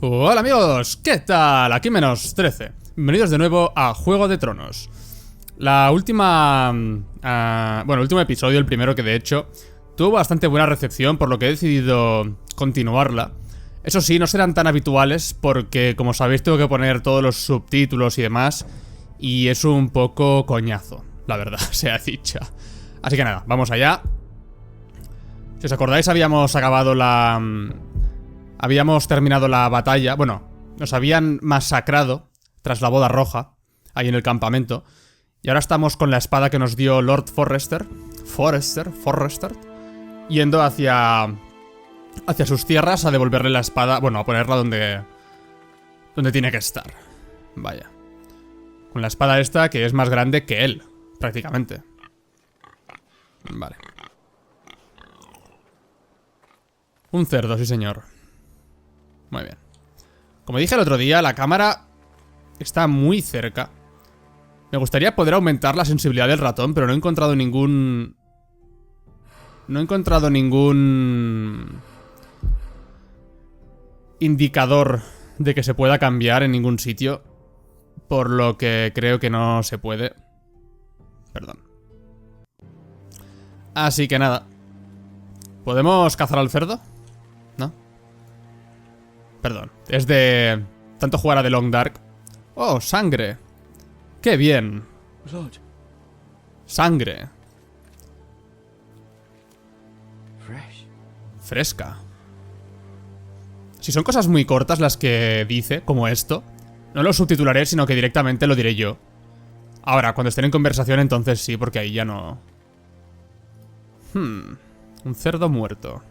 Hola amigos, ¿qué tal? Aquí menos 13. Bienvenidos de nuevo a Juego de Tronos. La última... el último episodio, el primero que de hecho tuvo bastante buena recepción, por lo que he decidido continuarla. Eso sí, no serán tan habituales porque, como sabéis, tengo que poner todos los subtítulos y demás, y es un poco coñazo, la verdad, sea dicha. Así que nada, vamos allá. Si os acordáis, habíamos acabado la... habíamos terminado la batalla. Bueno, nos habían masacrado tras la boda roja, ahí en el campamento. Y ahora estamos con la espada que nos dio Lord Forrester, yendo hacia sus tierras a devolverle la espada. Bueno, a ponerla donde tiene que estar. Vaya. Con la espada esta que es más grande que él, prácticamente. Vale. Un cerdo, sí señor. Muy bien. Como dije el otro día, la cámara está muy cerca. Me gustaría poder aumentar la sensibilidad del ratón, pero no he encontrado ningún... indicador de que se pueda cambiar en ningún sitio. Por lo que creo que no se puede. Perdón. Así que nada. ¿Podemos cazar al cerdo? ¿No? Perdón. Es de... tanto jugar a The Long Dark. ¡Oh, sangre! ¡Qué bien! Sangre. Fresca. Si son cosas muy cortas las que dice, como esto, no lo subtitularé, sino que directamente lo diré yo. Ahora, cuando estén en conversación, entonces sí, porque ahí ya no... Un cerdo muerto.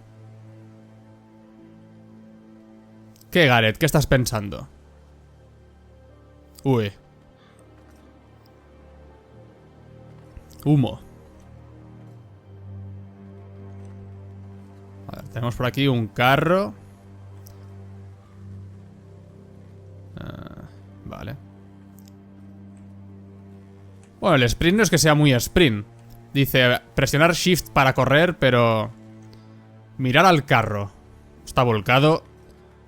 ¿Qué, Gareth? ¿Qué estás pensando? Uy. Humo. A ver, tenemos por aquí un carro. Vale. Bueno, el sprint no es que sea muy sprint. Dice presionar shift para correr, pero... mirar al carro. Está volcado.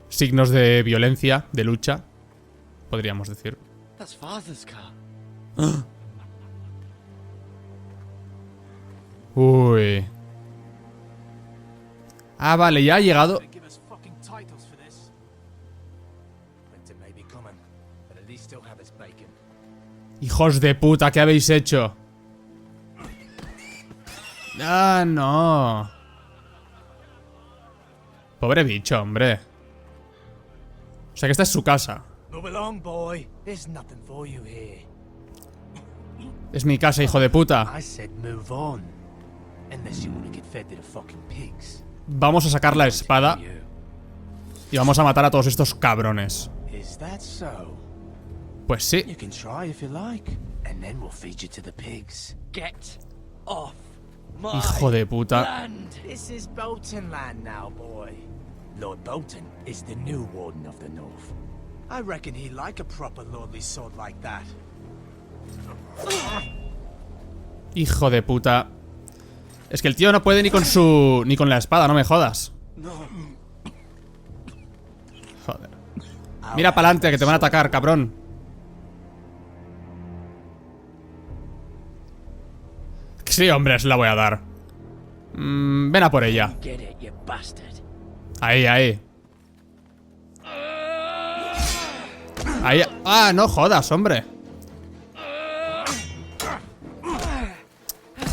Signos de violencia, de lucha, podríamos decir. ¡Ah! Uy. Ah, vale, ya ha llegado. Hijos de puta, ¿qué habéis hecho? Ah, no. Pobre bicho, hombre. O sea que esta es su casa. Es mi casa, hijo de puta. Vamos a sacar la espada y vamos a matar a todos estos cabrones. Pues sí. Hijo de puta. Lord Bolton is the new Warden of the North. I reckon he like a proper lordly sword like that. Hijo de puta. Es que el tío no puede ni con su... ni con la espada, no me jodas. Joder. Mira para adelante que te van a atacar, cabrón. Sí, hombre, se la voy a dar. Ven a por ella. Ahí, ahí. Ahí. Ah, no jodas, hombre.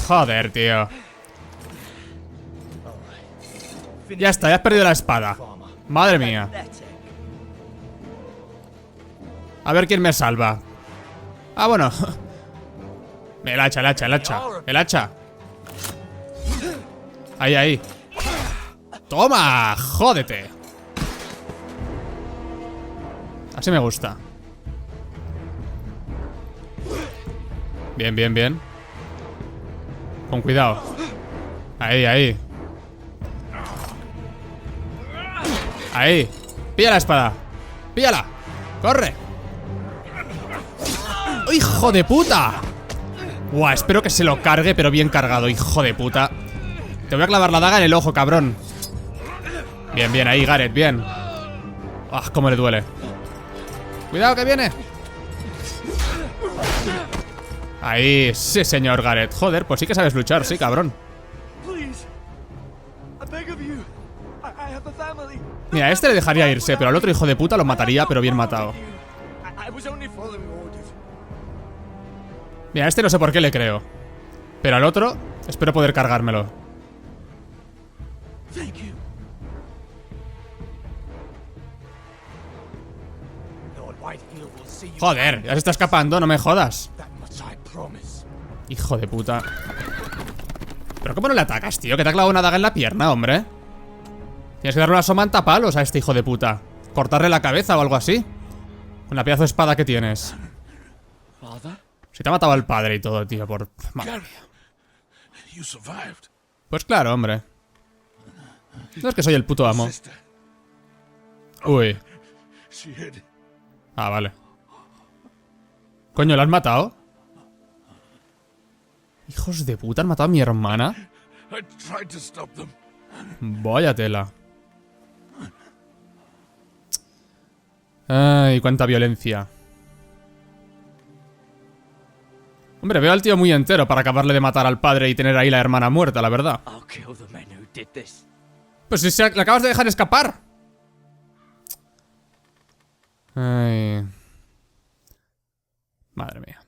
Joder, tío. Ya está, ya has perdido la espada. Madre mía. A ver quién me salva. Ah, bueno. El hacha, el hacha, el hacha. El hacha. Ahí, ahí. ¡Toma! ¡Jódete! Así me gusta. Bien, bien, bien. Con cuidado. Ahí, ahí. Ahí. Pilla la espada. Píllala. ¡Corre! ¡Oh, hijo de puta! Buah, espero que se lo cargue, pero bien cargado, hijo de puta. Te voy a clavar la daga en el ojo, cabrón. Bien, bien, ahí, Gareth, bien. ¡Ah, cómo le duele! ¡Cuidado, que viene! Ahí, sí señor Gareth. Joder, pues sí que sabes luchar, sí, cabrón. Mira, a este le dejaría irse, pero al otro hijo de puta lo mataría, pero bien matado. Mira, a este no sé por qué le creo, pero al otro espero poder cargármelo. Joder, ya se está escapando, no me jodas. Hijo de puta. ¿Pero cómo no le atacas, tío? Que te ha clavado una daga en la pierna, hombre. Tienes que darle una somanta palos a este hijo de puta. Cortarle la cabeza o algo así. Con la pedazo de espada que tienes. Si te ha matado al padre y todo, tío, por... Madre mía. Pues claro, hombre. No es que soy el puto amo. Uy. Ah, vale. Coño, ¿la has matado? Hijos de puta, ¿han matado a mi hermana? Vaya tela. Ay, cuánta violencia. Hombre, veo al tío muy entero para acabarle de matar al padre y tener ahí la hermana muerta, la verdad. Pues si le acabas de dejar escapar. Ay. Madre mía.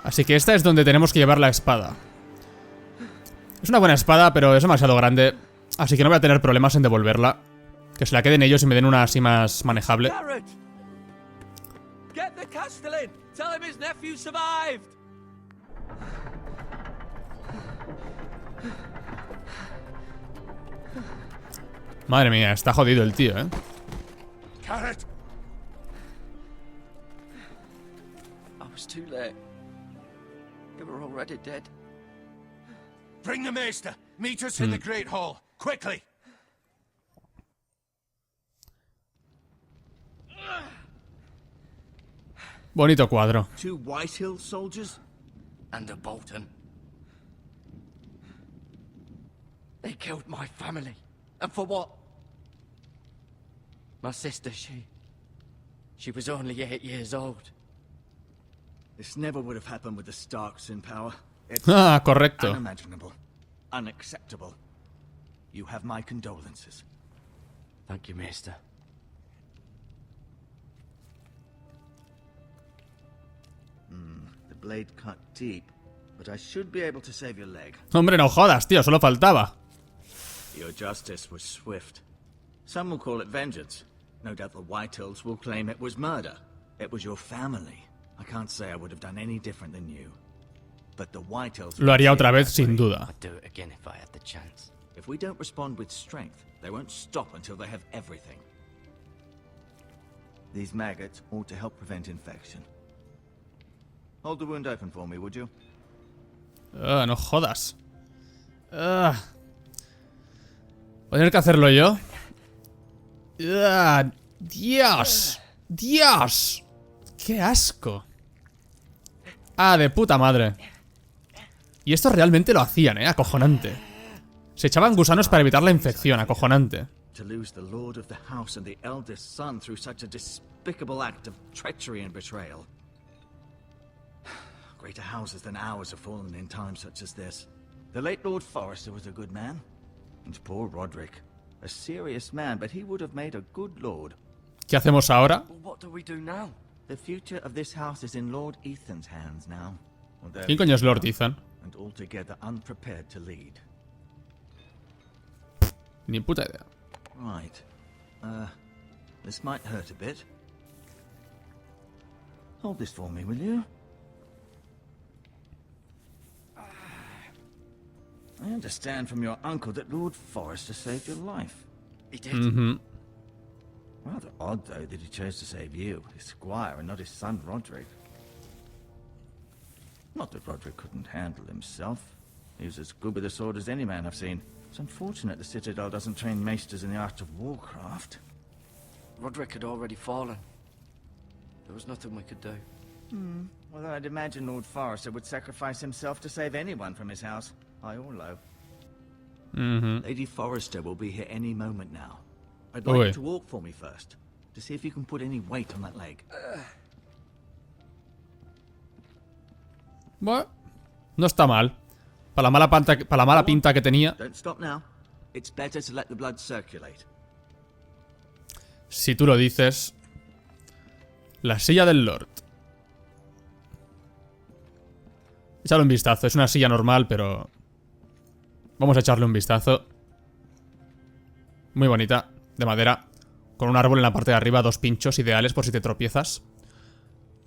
Así que esta es donde tenemos que llevar la espada. Es una buena espada, pero es demasiado grande. Así que no voy a tener problemas en devolverla. Que se la queden ellos y me den una así más manejable. Madre mía, está jodido el tío, ¿eh? Bring the maester. Meet us in the great hall, quickly. Bonito cuadro. 2 Whitehill soldiers and a Bolton. They killed my family. And for what? My sister, she was only 8 years old. This never would have happened with the Starks in power. It's correcto. unimaginable. Unacceptable. You have my condolences. Thank you, Maester. The blade cut deep, but I should be able to save your leg. Hombre, no jodas, tío, solo faltaba. Your justice was swift. Some will call it vengeance. No doubt the Whitehills will claim it was murder. It was your family. I can't say I would have done any different than you. But the Whitehills... Lo haría otra vez, sin duda. I'd do it again if I had the chance. If we don't respond with strength, they won't stop until they have everything. These maggots ought to help prevent infection. Hold the wound open for me, would you? No jodas. Voy a tener que hacerlo yo. Dios. Dios. Qué asco. De puta madre. Y esto realmente lo hacían, acojonante. Se echaban gusanos para evitar la infección, acojonante. To lose the lord of the house and the eldest son through such a despicable act of treachery and betrayal. Greater houses than ours have fallen in times such as this. The late Lord Forrester was a good man. And poor Roderick. A serious man, but he would have made a good lord. ¿Qué hacemos ahora? Well, what do we do now? The future of this house is in Lord Ethan's hands now. ¿Quién coño es Lord Ethan? And altogether unprepared to lead. Ni puta idea. Right. This might hurt a bit. Hold this for me, will you? I understand from your uncle that Lord Forrester saved your life. He did? Rather odd, though, that he chose to save you, his squire, and not his son, Roderick. Not that Roderick couldn't handle himself. He was as good with a sword as any man I've seen. It's unfortunate the Citadel doesn't train maesters in the art of warcraft. Roderick had already fallen. There was nothing we could do. Well, I'd imagine Lord Forrester would sacrifice himself to save anyone from his house, high or low. Lady Forrester will be here any moment now. I'd Uy. like you to walk for me first, to see if you can put any weight on that leg. Bueno, no está mal. Para la mala pinta que tenía. Don't stop now. It's better to let the blood circulate. Si tú lo dices. La silla del Lord. Échale un vistazo. Es una silla normal, pero... Vamos a echarle un vistazo. Muy bonita. De madera. Con un árbol en la parte de arriba. 2 pinchos ideales por si te tropiezas.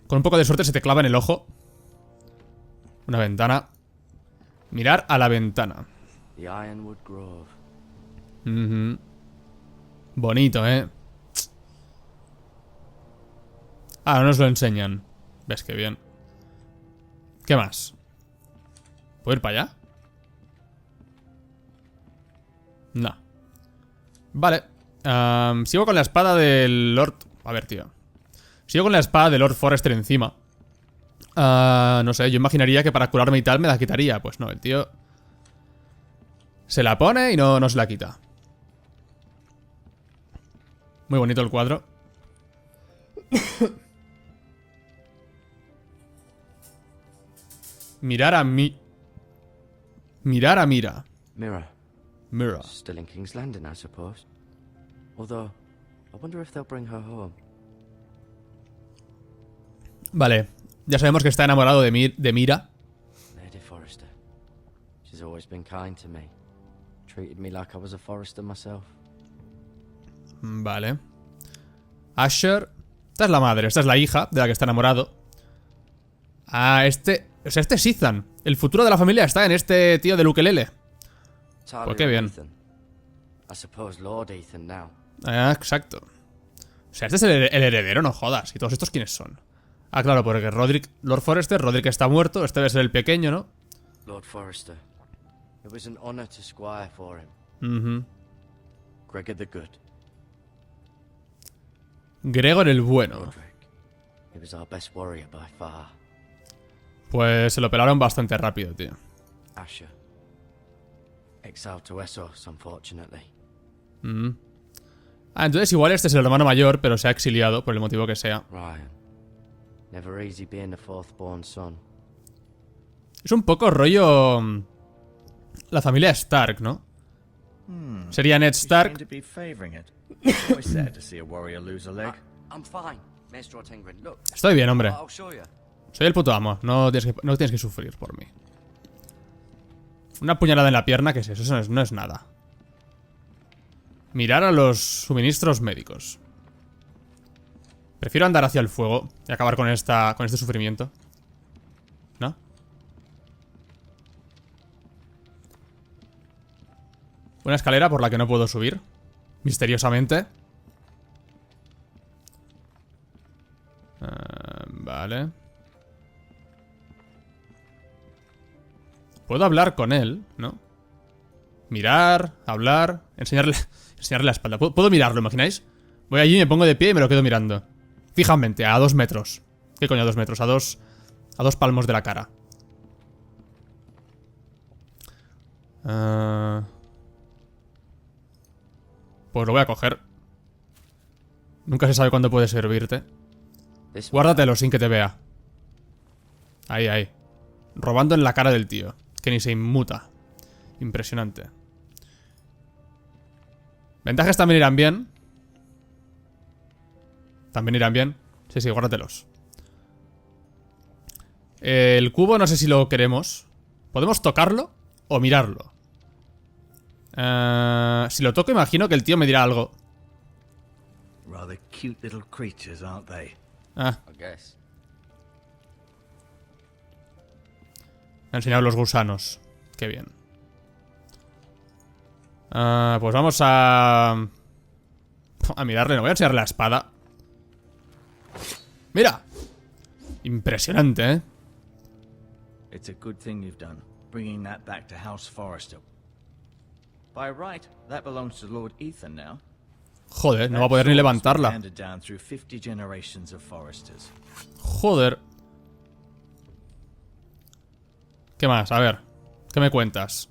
Con un poco de suerte se te clava en el ojo. Una ventana. Mirar a la ventana. The Ironwood Grove. Bonito, ¿eh? Ah, no nos lo enseñan. ¿Ves qué bien? ¿Qué más? ¿Puedo ir para allá? No. Vale. Sigo con la espada del Lord... A ver, tío. Sigo con la espada del Lord Forrester encima. No sé, yo imaginaría que para curarme y tal me la quitaría. Pues no, el tío... Se la pone y no se la quita. Muy bonito el cuadro. Mirar a mí. Mirar a mira. Mirror. Mirror. Still in King's Landing, I suppose. Although, I wonder if they'll bring her home. Vale. Ya sabemos que está enamorado de Mira. Lady Forrester. She's always been kind to me. Treated me like I was a Forrester myself. Vale. Asher. Esta es la madre, esta es la hija de la que está enamorado. Ah, este... O sea, este es Ethan. El futuro de la familia está en este tío del ukelele. Pues qué bien. I suppose Lord Ethan now. Ah, exacto. O sea, este es el heredero, no jodas. ¿Y todos estos quiénes son? Ah, claro, porque Lord Forrester, Roderick está muerto. Este debe ser el pequeño, ¿no? Lord Forrester. It was an honor to squire for him. Gregor the Good. Gregor el bueno. Roderick. He was our best warrior by far. Pues se lo pelaron bastante rápido, tío. Asher. Exiled to Essos, unfortunately. Ah, entonces igual este es el hermano mayor, pero se ha exiliado por el motivo que sea. Ryan. Never easy being the fourth-born son. Es un poco rollo... La familia Stark, ¿no? Sería Ned Stark. I'm fine, Maestro Tengrin. Look, Estoy bien, hombre. I'll show you. Soy el puto amo. No tienes que sufrir por mí. Una puñalada en la pierna, ¿qué es eso? Eso no es nada. Mirar a los suministros médicos. Prefiero andar hacia el fuego y acabar con este sufrimiento. ¿No? Una escalera por la que no puedo subir. Misteriosamente. Vale. Puedo hablar con él, ¿no? Mirar, hablar, enseñarle la espalda. ¿Puedo mirarlo, imagináis? Voy allí, me pongo de pie y me lo quedo mirando. Fijamente, a 2 metros. ¿Qué coño a 2 metros? A dos palmos de la cara. Pues lo voy a coger. Nunca se sabe cuándo puede servirte. Guárdatelo sin que te vea. Ahí. Robando en la cara del tío. Que ni se inmuta. Impresionante. Ventajas también irán bien. También irán bien. Sí, guárdatelos. El cubo no sé si lo queremos. ¿Podemos tocarlo o mirarlo? Si lo toco imagino que el tío me dirá algo. Rather cute little creatures, aren't they? Ah, I guess. me ha enseñado los gusanos. Qué bien. Pues vamos a mirarle. No voy a enseñarle la espada. ¡Mira! Impresionante, ¿eh? It's a good thing you've done, bringing that back to House Forrester. By right, that belongs to Lord Ethan now. Joder, no va a poder ni levantarla. Handed down through 50 generations of Forresters. Joder. ¿Qué más? A ver. ¿Qué me cuentas?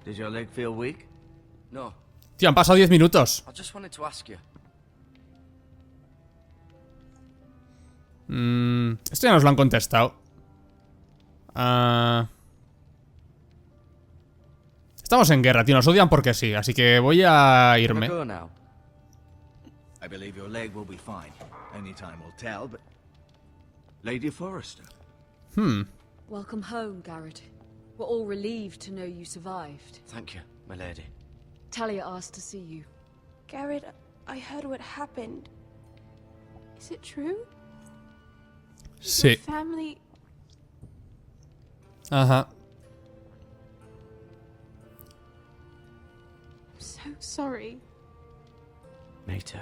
Did your leg feel weak? No, Tío, han pasado 10 minutos. I just wanted to ask you. Esto ya nos lo han contestado. Estamos en guerra, tío. Nos odian porque sí. Así que voy a Can I irme. go now? I believe your leg will be fine. Only time will tell, but... Lady Forrester. Welcome home, Garrett. We're all relieved to know you survived. Thank you, my lady. Talia asked to see you. Garrett, I heard what happened. Is it true? Sí. Your family... Ajá. I'm so sorry. Me too.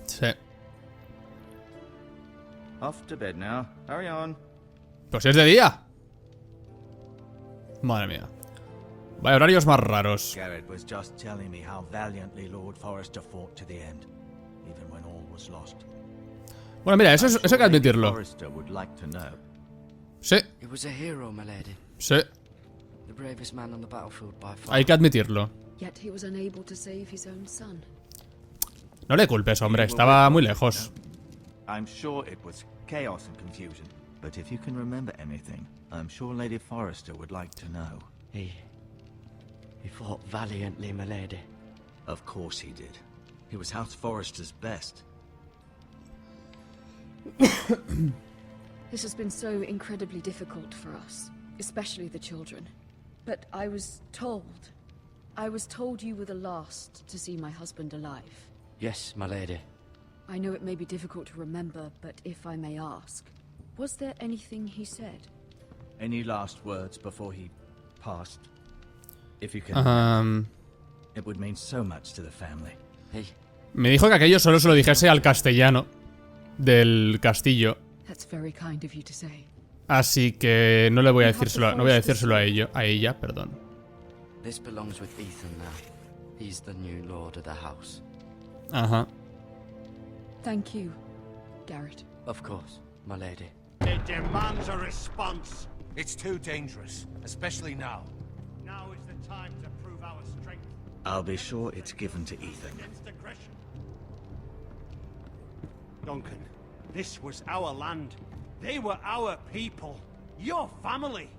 Sí. Off to bed now. Hurry on. Pues es de día. Madre mía. Vaya horarios más raros. Garrett was just telling me how valiantly Lord Forrester fought to the end, even when all was lost. Bueno, mira, eso hay que Lady admitirlo. Forrester would like to know. Sí, He was a hero, my lady. sí. The bravest man on the battlefield by far. Hay que admitirlo. Yet he was unable to save his own son. No le culpes, hombre. Estaba muy lejos. I'm sure it was chaos and confusion, but if you can remember anything, I'm sure Lady Forrester would like to know. He fought valiantly, my lady. Of course he did. He was House Forrester's best. This has been so incredibly difficult for us, especially the children. But I was told you were the last to see my husband alive. Yes, my lady. I know it may be difficult to remember, but if I may ask, was there anything he said? Any last words before he passed? If you can, it would mean so much to the family. He Me dijo que aquello solo se lo dijese al castellano del castillo. That's very kind of you to say. Así que no le voy a decírselo, no voy a decírselo a ella, perdón. This belongs with Ethan now. He's the new lord of the house. Ajá. Thank you, Garrett. Of course, my lady. It demands a response. It's too dangerous, especially now. Now is the time to prove our strength I'll be sure it's given to Ethan. against aggression. Duncan, this was our land. They were our people. Your family.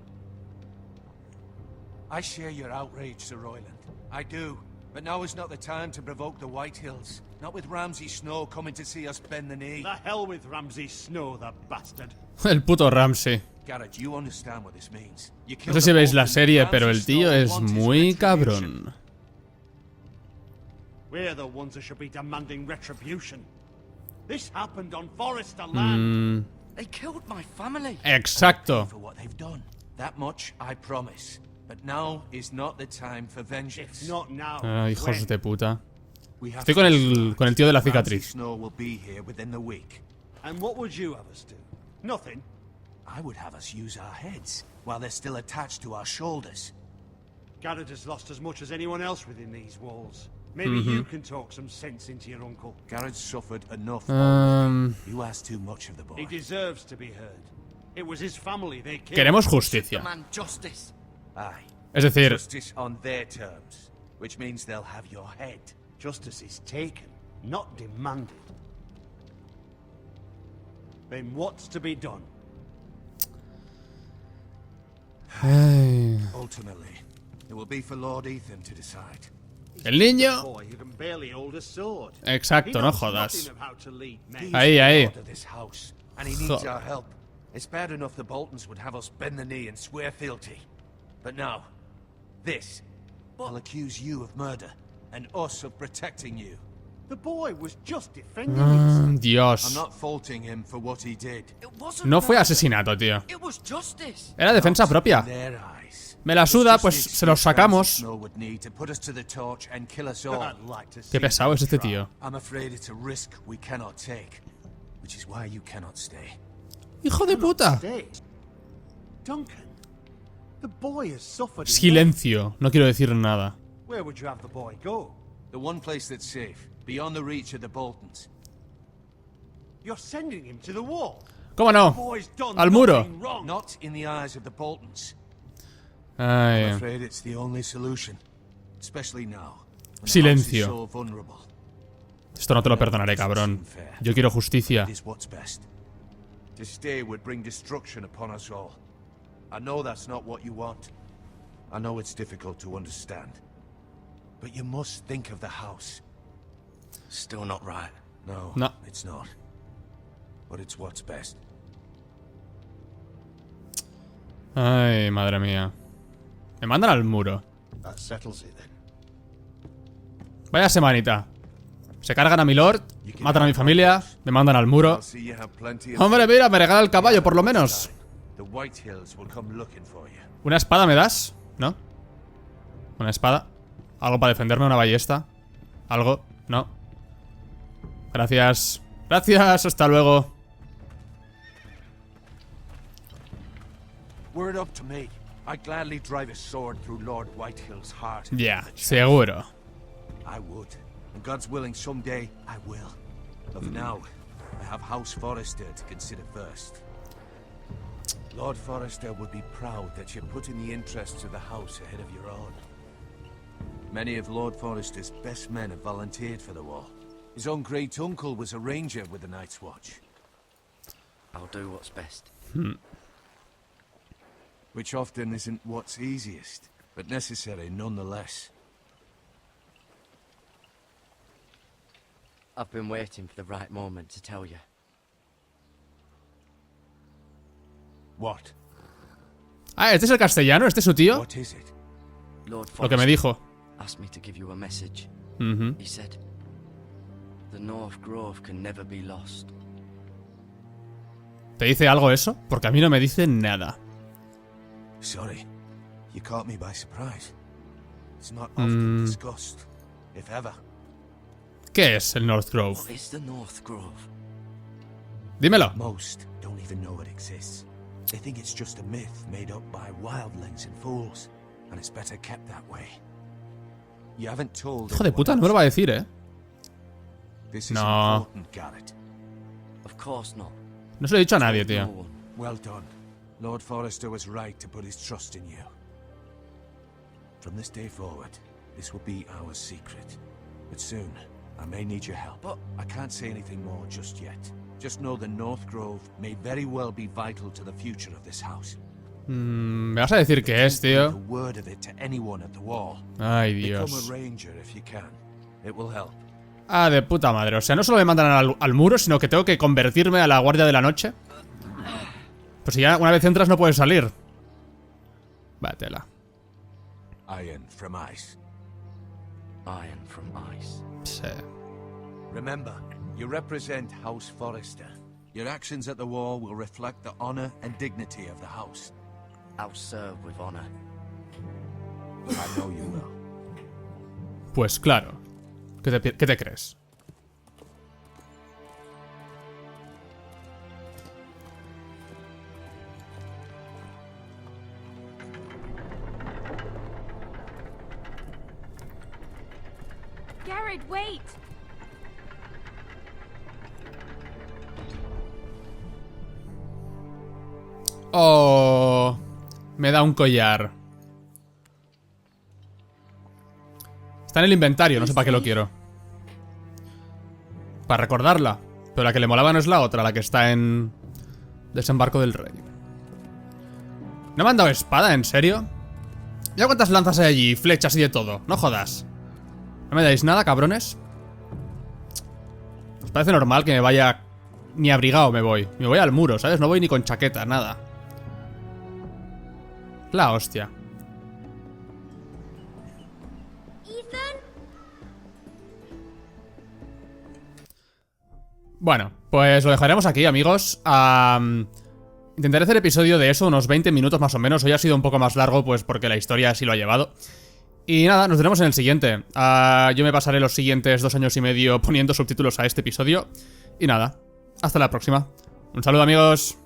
I share your outrage, Sir Royland. I do. But now is not the time to provoke the Whitehills. Not with Ramsay Snow coming to see us bend the knee. The hell with Ramsay Snow, the bastard. El puto Ramsay. Garrett, you understand what this means. You No sé si veis la serie, pero el tío es muy cabrón. We're the ones that should be demanding retribution. This happened on Forrester land. They killed my family. Exacto. For what they've done. That much I promise. But now is not the time for vengeance. If not now, Hijos when? de puta. We have Estoy to con el tío de la Ramsay cicatriz. Snow will be here within the week. And what would you have us do? Nothing. I would have us use our heads while they're still attached to our shoulders. Garrett has lost as much as anyone else within these walls. Maybe you can talk some sense into your uncle. Garrett's suffered enough. You ask too much of the boy. He deserves to be heard. It was his family they killed. Queremos justicia. Demand justice. Aye. Es decir, Justice on their terms, which means they'll have your head. Justice is taken, not demanded. Then what's to be done? Ultimately, it will be for Lord Ethan to decide. el niño. Boy who can barely hold a sword. Exacto, He no knows jodas. nothing of how to lead men. He's Ahí, the ahí. lord of this house, and he needs our help. It's bad enough the Boltons would have us bend the knee and swear fealty. But now, this. I'll accuse you of murder, and us of protecting you. The boy was just defending himself. I'm Dios. not faulting him for what he did. It wasn't No fue murder. asesinato, tío. It was justice. Era defensa In propia. their eyes. Me la suda, Just pues the se los excuse Ramsay sacamos. Snow would need to put us to the torch and kill us all. I'd like to see Qué pesado es este them tío. I'm afraid it's a risk we cannot take, which is why you cannot stay. Hijo de puta. try. Duncan, the boy has suffered. enough. Silencio. No quiero decir nada. Where would you have the boy go? The one place that's safe, beyond the reach of the Boltons. You're sending him to the wall. ¿Cómo no? Boy's done Al muro. nothing wrong. Not in the eyes of the Boltons. Ay. I'm afraid it's the only solution, especially now. when the house is Silencio. so vulnerable. Esto no te lo perdonaré, cabrón. Yo quiero justicia. It is what's best. To stay would bring destruction upon us all. I know that's not what you want. I know it's difficult to understand. But you must think of the house. Still not right. No, No. it's not. But it's what's best. Ay, madre mía. Me mandan al muro. That settles it then. Vaya semanita. Se cargan a mi lord, matan a mi familia, me mandan al muro. I'll see you have plenty of Hombre, mira, me regala el caballo, por lo menos. The White Hills will come looking for you. ¿Una espada me das? ¿No? ¿Una espada? ¿Algo para defenderme? ¿Una ballesta? ¿Algo? No. Gracias. Gracias, hasta luego. Were it up to me, I'd gladly drive a sword through Lord Whitehill's heart. Ya, seguro. I would. And God's willing, someday I will. But for now, I have House Forrester to consider first. Lord Forrester would be proud that you're putting the interests of the house ahead of your own. Many of Lord Forrester's best men have volunteered for the war. His own great-uncle was a ranger with the Night's Watch. I'll do what's best. Which often isn't what's easiest, but necessary nonetheless. I've been waiting for the right moment to tell you. What? Ah, ¿este es el castellano? ¿Este es su tío? What is it? Lord Lo que me Forrester dijo. asked me to give you a message. Ujú. He said, "The North Grove can never be lost." ¿Te dice algo eso? Porque a mí no me dice nada. Sorry, you caught me by surprise. It's not often discussed, if ever. ¿Qué es el North Grove? What is the North Grove? Dímelo. Most don't even know it exists. They think it's just a myth made up by wildlings and fools, and it's better kept that way. You haven't told. Hijo de puta, no me lo va a decir, ¿eh? This is No. important, Garrett. Of course not. No se lo he dicho a nadie, No tío. one. Well done. Lord Forrester was right to put his trust in you. From this day forward, this will be our secret. But soon, I may need your help. But- I can't say anything more just yet. Just know the North Grove may very well be vital to the future of this house. ¿Me vas a decir qué es, Breathe a tío? word of it to anyone at the wall. Ay, Become Dios. a ranger if you can. It will help. Ah, de puta madre. O sea, no solo me mandan al muro, sino que tengo que convertirme a la guardia de la noche. Pues si ya una vez entras no puedes salir. Vátela. Iron from ice. Iron from ice. Sí. Remember, you represent House Forrester. Your actions at the war will reflect the honor and dignity of the house. I'll serve with honor. I know you will. Pues claro. ¿Qué te crees? Garrett, wait! Oh, me da un collar. Está en el inventario, no sé para qué lo quiero. Para recordarla. Pero la que le molaba no es la otra, la que está en Desembarco del Rey. ¿No me han dado espada? ¿En serio? ¿Ya cuántas lanzas hay allí? Flechas y de todo. No jodas. ¿No me dais nada, cabrones? ¿Os parece normal que me vaya... Ni abrigado me voy? Me voy al muro, ¿sabes? No voy ni con chaqueta, nada. La hostia. Ethan? Bueno, pues lo dejaremos aquí, amigos. Intentaré hacer episodio de eso, unos 20 minutos más o menos. Hoy ha sido un poco más largo, pues porque la historia así lo ha llevado. Y nada, nos veremos en el siguiente. Yo me pasaré los siguientes 2 años y medio poniendo subtítulos a este episodio. Y nada, hasta la próxima. Un saludo, amigos.